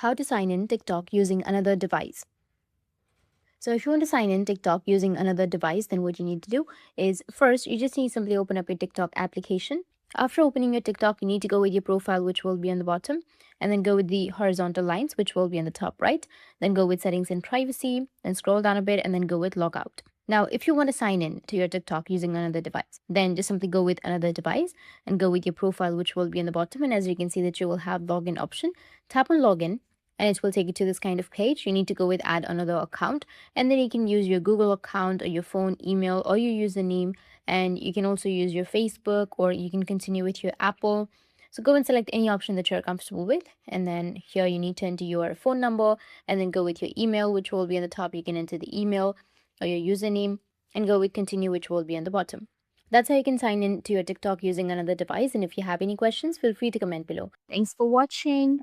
how to sign in TikTok using another device. So if you want to sign in TikTok using another device, then what you need to do is first, you just need to simply open up your TikTok application. After opening your TikTok, you need to go with your profile, which will be on the bottom, and then go with the horizontal lines, which will be on the top right. Then go with settings and privacy, then scroll down a bit, and then go with logout. Now, if you want to sign in to your TikTok using another device, then just simply go with another device and go with your profile, which will be on the bottom. And as you can see that you will have login option, tap on login and it will take you to this kind of page. You need to go with add another account, and then you can use your Google account or your phone, email, or your username. And you can also use your Facebook, or you can continue with your Apple. So go and select any option that you're comfortable with. And then here you need to enter your phone number and then go with your email, which will be on the top. You can enter the email or your username and go with continue, which will be on the bottom. That's how you can sign in to your TikTok using another device. And if you have any questions, feel free to comment below. Thanks for watching.